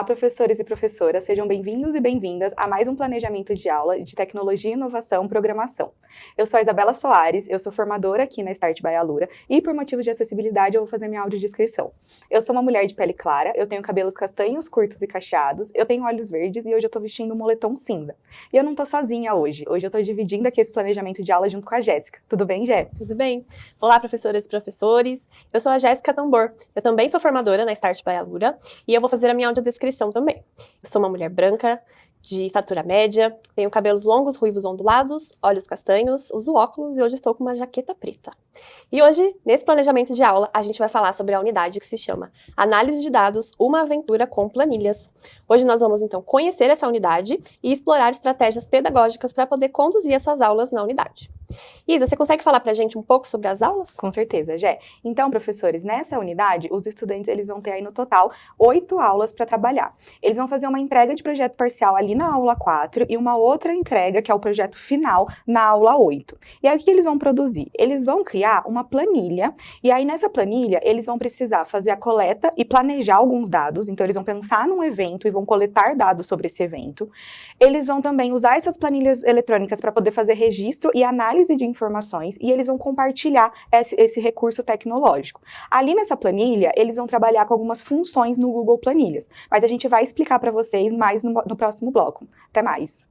Olá, professores e professoras, sejam bem-vindos e bem-vindas a mais um planejamento de aula de tecnologia, inovação e programação. Eu sou a Isabela Soares, eu sou formadora aqui na Start by Alura e por motivos de acessibilidade eu vou fazer minha audiodescrição. Eu sou uma mulher de pele clara, eu tenho cabelos castanhos, curtos e cacheados, eu tenho olhos verdes e hoje eu tô vestindo um moletom cinza. E eu não tô sozinha hoje eu tô dividindo aqui esse planejamento de aula junto com a Jéssica. Tudo bem, Jé? Tudo bem. Olá, professoras e professores. Eu sou a Jéssica Tambor. Eu também sou formadora na Start by Alura e eu vou fazer a minha audiodescrição também. Eu sou uma mulher branca, de estatura média, tenho cabelos longos, ruivos ondulados, olhos castanhos, uso óculos e hoje estou com uma jaqueta preta. E hoje, nesse planejamento de aula, a gente vai falar sobre a unidade que se chama Análise de Dados, uma aventura com planilhas. Hoje nós vamos, então, conhecer essa unidade e explorar estratégias pedagógicas para poder conduzir essas aulas na unidade. Isa, você consegue falar pra gente um pouco sobre as aulas? Com certeza, Jé. Então, professores, nessa unidade, os estudantes eles vão ter aí no total 8 aulas para trabalhar. Eles vão fazer uma entrega de projeto parcial ali na aula 4 e uma outra entrega, que é o projeto final, na aula 8. E aí, o que eles vão produzir? Eles vão criar uma planilha, e aí nessa planilha, eles vão precisar fazer a coleta e planejar alguns dados. Então, eles vão pensar num evento e vão coletar dados sobre esse evento. Eles vão também usar essas planilhas eletrônicas para poder fazer registro e análise de informações, e eles vão compartilhar esse recurso tecnológico. Ali nessa planilha, eles vão trabalhar com algumas funções no Google Planilhas, mas a gente vai explicar para vocês mais no próximo bloco. Até mais!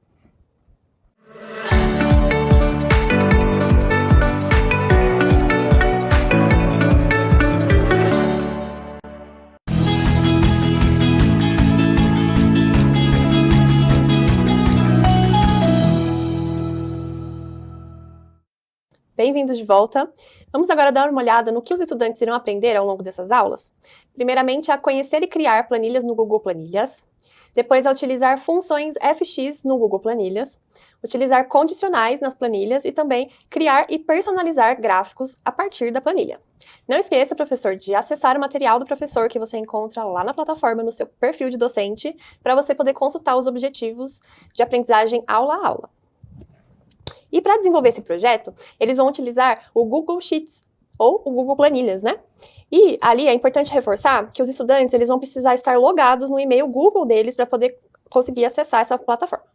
Bem-vindos de volta. Vamos agora dar uma olhada no que os estudantes irão aprender ao longo dessas aulas. Primeiramente, a conhecer e criar planilhas no Google Planilhas. Depois, a utilizar funções FX no Google Planilhas. Utilizar condicionais nas planilhas e também criar e personalizar gráficos a partir da planilha. Não esqueça, professor, de acessar o material do professor que você encontra lá na plataforma no seu perfil de docente para você poder consultar os objetivos de aprendizagem aula a aula. E para desenvolver esse projeto, eles vão utilizar o Google Sheets, ou o Google Planilhas, né? E ali é importante reforçar que os estudantes eles vão precisar estar logados no e-mail Google deles para poder conseguir acessar essa plataforma.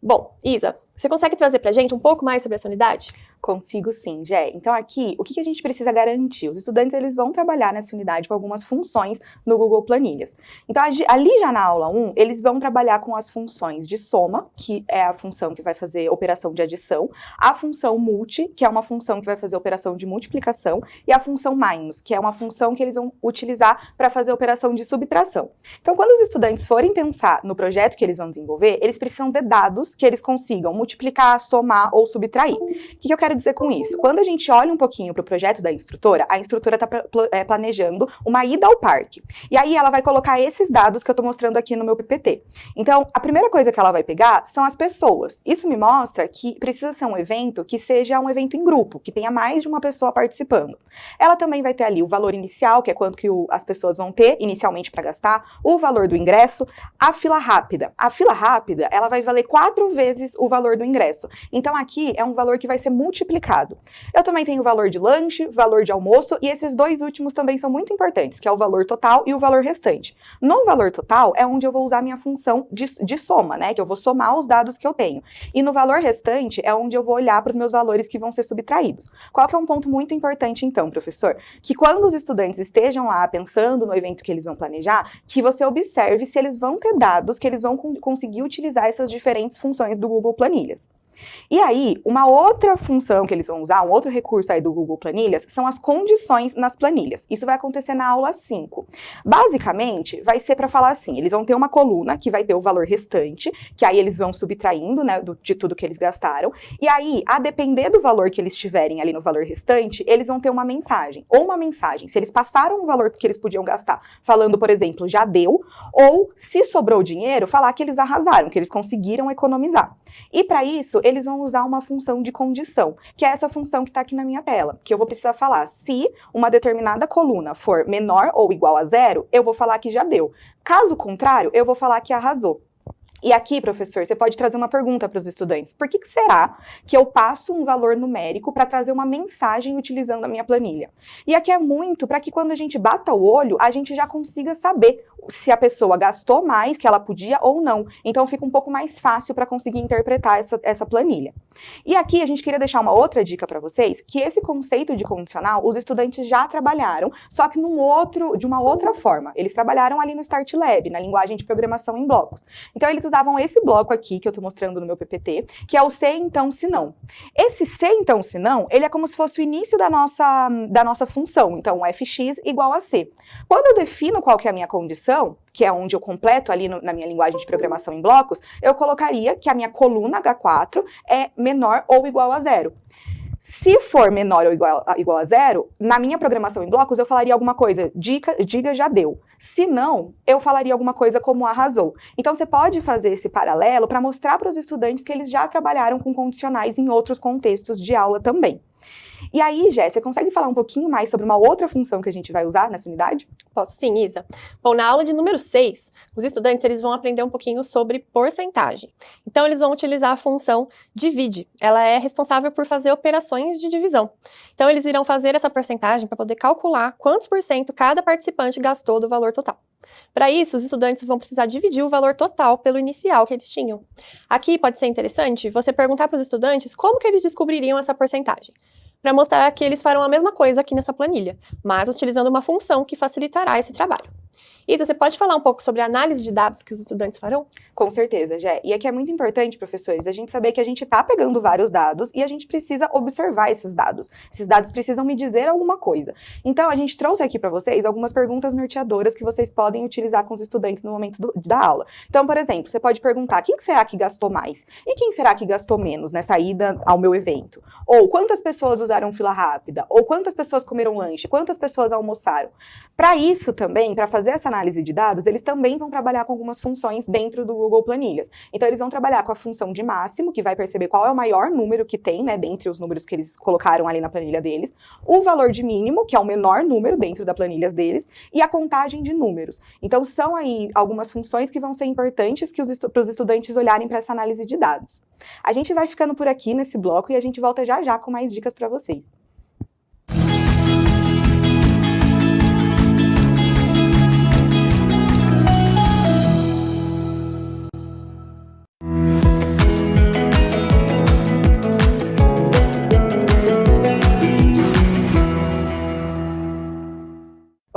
Bom, Isa, você consegue trazer para a gente um pouco mais sobre essa unidade? Consigo sim, Jé. Então aqui, o que a gente precisa garantir? Os estudantes eles vão trabalhar nessa unidade com algumas funções no Google Planilhas. Então ali já na aula 1, eles vão trabalhar com as funções de soma, que é a função que vai fazer operação de adição, a função multi, que é uma função que vai fazer operação de multiplicação, e a função minus, que é uma função que eles vão utilizar para fazer operação de subtração. Então quando os estudantes forem pensar no projeto que eles vão desenvolver, eles precisam de dados que eles consigam multiplicar, somar ou subtrair. O que eu quero dizer com isso? Quando a gente olha um pouquinho para o projeto da instrutora, a instrutora está planejando uma ida ao parque. E aí ela vai colocar esses dados que eu estou mostrando aqui no meu PPT. Então, a primeira coisa que ela vai pegar são as pessoas. Isso me mostra que precisa ser um evento que seja um evento em grupo, que tenha mais de uma pessoa participando. Ela também vai ter ali o valor inicial, que é quanto que as pessoas vão ter inicialmente para gastar, o valor do ingresso, a fila rápida. A fila rápida, ela vai valer 4 vezes o valor do ingresso. Então, aqui é um valor que vai ser multiplicado. Eu também tenho o valor de lanche, valor de almoço, e esses dois últimos também são muito importantes, que é o valor total e o valor restante. No valor total é onde eu vou usar minha função de soma, né, que eu vou somar os dados que eu tenho. E no valor restante é onde eu vou olhar para os meus valores que vão ser subtraídos. Qual que é um ponto muito importante então, professor? Que quando os estudantes estejam lá pensando no evento que eles vão planejar, que você observe se eles vão ter dados, que eles vão conseguir utilizar essas diferentes funções do Google Planilhas. E aí, uma outra função que eles vão usar, um outro recurso aí do Google Planilhas, são as condições nas planilhas. Isso vai acontecer na aula 5. Basicamente, vai ser para falar assim, eles vão ter uma coluna que vai ter o valor restante, que aí eles vão subtraindo, né, de tudo que eles gastaram, e aí, a depender do valor que eles tiverem ali no valor restante, eles vão ter uma mensagem, se eles passaram o valor que eles podiam gastar, falando, por exemplo, já deu, ou se sobrou dinheiro, falar que eles arrasaram, que eles conseguiram economizar. E para isso, eles vão usar uma função de condição, que é essa função que está aqui na minha tela, que eu vou precisar falar, se uma determinada coluna for menor ou igual a 0, eu vou falar que já deu. Caso contrário, eu vou falar que arrasou. E aqui, professor, você pode trazer uma pergunta para os estudantes. Por que será que eu passo um valor numérico para trazer uma mensagem utilizando a minha planilha? E aqui é muito para que quando a gente bata o olho, a gente já consiga saber se a pessoa gastou mais que ela podia ou não. Então fica um pouco mais fácil para conseguir interpretar essa planilha. E aqui a gente queria deixar uma outra dica para vocês, que esse conceito de condicional, os estudantes já trabalharam, só que de uma outra forma. Eles trabalharam ali no Start Lab, na linguagem de programação em blocos. Então eles usavam esse bloco aqui, que eu estou mostrando no meu PPT, que é o se, então, se não. Esse se, então, se não, ele é como se fosse o início da nossa função. Então, fx igual a c. Quando eu defino qual que é a minha condição, que é onde eu completo ali na minha linguagem de programação em blocos, eu colocaria que a minha coluna H4 é menor ou igual a 0. Se for menor ou igual a 0, na minha programação em blocos eu falaria alguma coisa, diga já deu. Se não, eu falaria alguma coisa como arrasou. Então você pode fazer esse paralelo para mostrar para os estudantes que eles já trabalharam com condicionais em outros contextos de aula também. E aí, Jé, você consegue falar um pouquinho mais sobre uma outra função que a gente vai usar nessa unidade? Posso sim, Isa. Bom, na aula de número 6, os estudantes eles vão aprender um pouquinho sobre porcentagem. Então, eles vão utilizar a função divide. Ela é responsável por fazer operações de divisão. Então, eles irão fazer essa porcentagem para poder calcular quantos por cento cada participante gastou do valor total. Para isso, os estudantes vão precisar dividir o valor total pelo inicial que eles tinham. Aqui pode ser interessante você perguntar para os estudantes como que eles descobririam essa porcentagem, para mostrar que eles farão a mesma coisa aqui nessa planilha, mas utilizando uma função que facilitará esse trabalho. Isa, você pode falar um pouco sobre a análise de dados que os estudantes farão? Com certeza, Jé. E aqui é muito importante, professores, a gente saber que a gente está pegando vários dados e a gente precisa observar esses dados. Esses dados precisam me dizer alguma coisa. Então, a gente trouxe aqui para vocês algumas perguntas norteadoras que vocês podem utilizar com os estudantes no momento da aula. Então, por exemplo, você pode perguntar quem será que gastou mais? E quem será que gastou menos nessa ida ao meu evento? Ou quantas pessoas usaram fila rápida? Ou quantas pessoas comeram lanche? Quantas pessoas almoçaram? Para isso também, para fazer essa análise de dados, eles também vão trabalhar com algumas funções dentro do Google Planilhas. Então, eles vão trabalhar com a função de máximo, que vai perceber qual é o maior número que tem, né, dentre os números que eles colocaram ali na planilha deles, o valor de mínimo, que é o menor número dentro da planilha deles, e a contagem de números. Então, são aí algumas funções que vão ser importantes para os estudantes olharem para essa análise de dados. A gente vai ficando por aqui nesse bloco e a gente volta já já com mais dicas para vocês.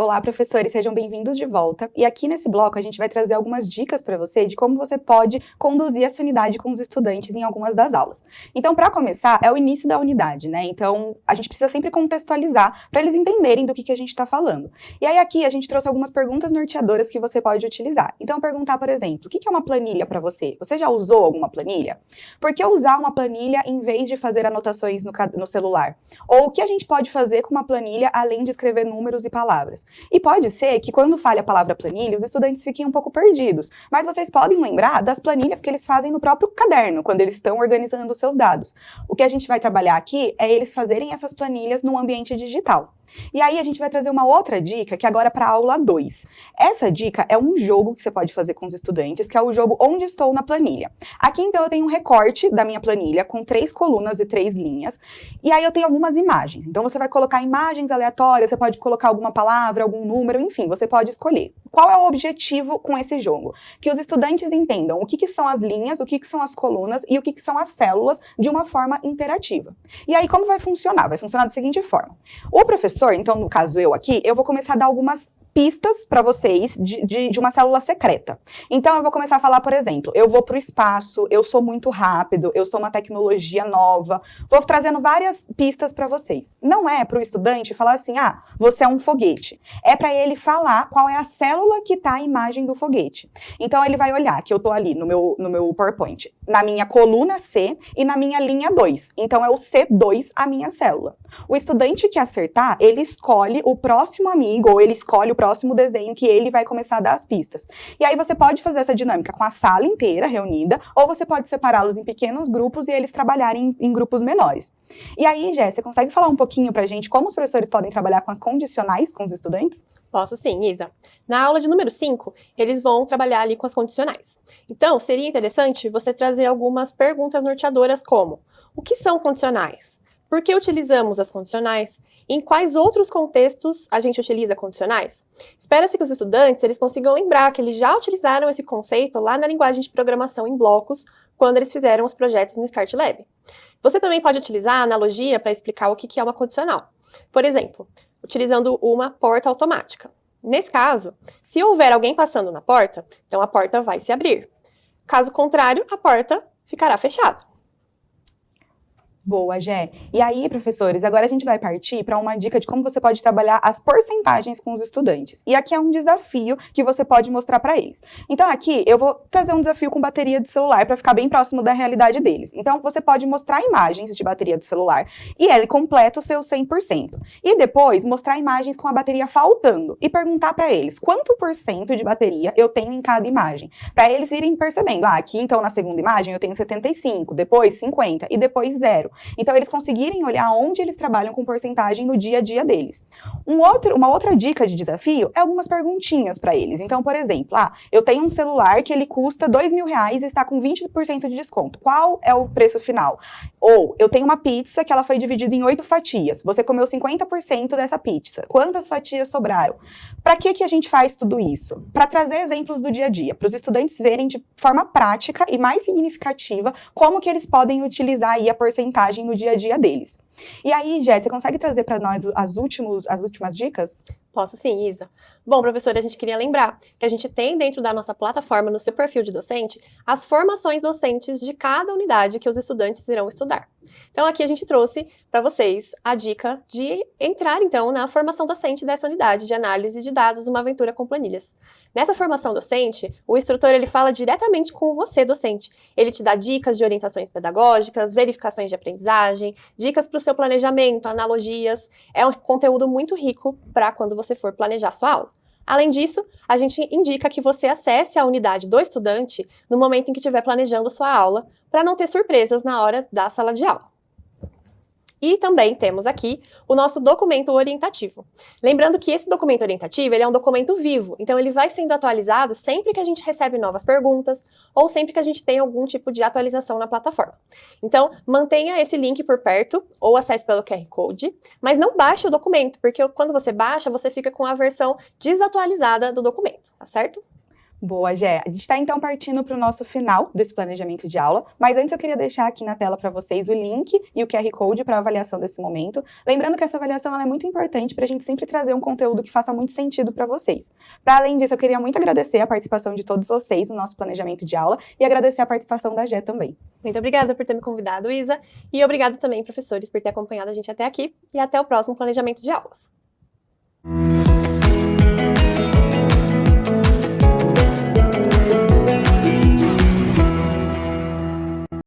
Olá, professores, sejam bem-vindos de volta. E aqui nesse bloco a gente vai trazer algumas dicas para você de como você pode conduzir essa unidade com os estudantes em algumas das aulas. Então, para começar, é o início da unidade, né? Então, a gente precisa sempre contextualizar para eles entenderem do que a gente está falando. E aí aqui a gente trouxe algumas perguntas norteadoras que você pode utilizar. Então, perguntar, por exemplo, o que é uma planilha para você? Você já usou alguma planilha? Por que usar uma planilha em vez de fazer anotações no celular? Ou o que a gente pode fazer com uma planilha além de escrever números e palavras? E pode ser que quando fale a palavra planilha, os estudantes fiquem um pouco perdidos, mas vocês podem lembrar das planilhas que eles fazem no próprio caderno, quando eles estão organizando os seus dados. O que a gente vai trabalhar aqui é eles fazerem essas planilhas num ambiente digital. E aí a gente vai trazer uma outra dica, que agora é para a aula 2. Essa dica é um jogo que você pode fazer com os estudantes, que é o jogo Onde Estou na Planilha. Aqui, então, eu tenho um recorte da minha planilha com 3 colunas e 3 linhas, e aí eu tenho algumas imagens. Então, você vai colocar imagens aleatórias, você pode colocar alguma palavra, algum número, enfim, você pode escolher. Qual é o objetivo com esse jogo? Que os estudantes entendam o que são as linhas, o que são as colunas e o que são as células de uma forma interativa. E aí, como vai funcionar? Vai funcionar da seguinte forma. O professor, então, no caso eu aqui, eu vou começar a dar algumas pistas para vocês de uma célula secreta. Então, eu vou começar a falar, por exemplo, eu vou para o espaço, eu sou muito rápido, eu sou uma tecnologia nova, vou trazendo várias pistas para vocês. Não é para o estudante falar assim, você é um foguete. É para ele falar qual é a célula que está a imagem do foguete. Então, ele vai olhar que eu estou ali no meu PowerPoint, na minha coluna C e na minha linha 2. Então, é o C2 a minha célula. O estudante que acertar, ele escolhe o próximo amigo, ou ele escolhe o próximo próximo desenho que ele vai começar a dar as pistas. E aí você pode fazer essa dinâmica com a sala inteira reunida, ou você pode separá-los em pequenos grupos e eles trabalharem em grupos menores. E aí, Jé, você consegue falar um pouquinho pra gente como os professores podem trabalhar com as condicionais com os estudantes? Posso sim, Isa. Na aula de número 5, eles vão trabalhar ali com as condicionais. Então, seria interessante você trazer algumas perguntas norteadoras como: o que são condicionais? Por que utilizamos as condicionais? Em quais outros contextos a gente utiliza condicionais? Espera-se que os estudantes eles consigam lembrar que eles já utilizaram esse conceito lá na linguagem de programação em blocos, quando eles fizeram os projetos no Start Lab. Você também pode utilizar a analogia para explicar o que é uma condicional. Por exemplo, utilizando uma porta automática. Nesse caso, se houver alguém passando na porta, então a porta vai se abrir. Caso contrário, a porta ficará fechada. Boa, Jé. E aí, professores, agora a gente vai partir para uma dica de como você pode trabalhar as porcentagens com os estudantes. E aqui é um desafio que você pode mostrar para eles. Então aqui eu vou trazer um desafio com bateria de celular para ficar bem próximo da realidade deles. Então você pode mostrar imagens de bateria de celular e ele completa o seu 100%. E depois mostrar imagens com a bateria faltando e perguntar para eles quanto por cento de bateria eu tenho em cada imagem. Para eles irem percebendo, aqui então na segunda imagem eu tenho 75, depois 50 e depois 0. Então, eles conseguirem olhar onde eles trabalham com porcentagem no dia a dia deles. Uma outra dica de desafio é algumas perguntinhas para eles. Então, por exemplo, eu tenho um celular que ele custa R$2.000 e está com 20% de desconto. Qual é o preço final? Ou, eu tenho uma pizza que ela foi dividida em 8 fatias. Você comeu 50% dessa pizza. Quantas fatias sobraram? Para que a gente faz tudo isso? Para trazer exemplos do dia a dia, para os estudantes verem de forma prática e mais significativa como que eles podem utilizar aí a porcentagem no dia a dia deles. E aí, Jé, você consegue trazer para nós as últimas dicas? Posso sim, Isa. Bom, professora, a gente queria lembrar que a gente tem dentro da nossa plataforma, no seu perfil de docente, as formações docentes de cada unidade que os estudantes irão estudar. Então, aqui a gente trouxe para vocês a dica de entrar, então, na formação docente dessa unidade de análise de dados, uma aventura com planilhas. Nessa formação docente, o instrutor ele fala diretamente com você, docente. Ele te dá dicas de orientações pedagógicas, verificações de aprendizagem, dicas para o seu planejamento, analogias. É um conteúdo muito rico para quando você for planejar sua aula. Além disso, a gente indica que você acesse a unidade do estudante no momento em que estiver planejando sua aula, para não ter surpresas na hora da sala de aula. E também temos aqui o nosso documento orientativo. Lembrando que esse documento orientativo ele é um documento vivo, então ele vai sendo atualizado sempre que a gente recebe novas perguntas ou sempre que a gente tem algum tipo de atualização na plataforma. Então, mantenha esse link por perto ou acesse pelo QR Code, mas não baixe o documento, porque quando você baixa, você fica com a versão desatualizada do documento, tá certo? Boa, Jé. A gente está então partindo para o nosso final desse planejamento de aula, mas antes eu queria deixar aqui na tela para vocês o link e o QR Code para a avaliação desse momento. Lembrando que essa avaliação ela é muito importante para a gente sempre trazer um conteúdo que faça muito sentido para vocês. Para além disso, eu queria muito agradecer a participação de todos vocês no nosso planejamento de aula e agradecer a participação da Jé também. Muito obrigada por ter me convidado, Isa, e obrigado também, professores, por ter acompanhado a gente até aqui, e até o próximo planejamento de aulas.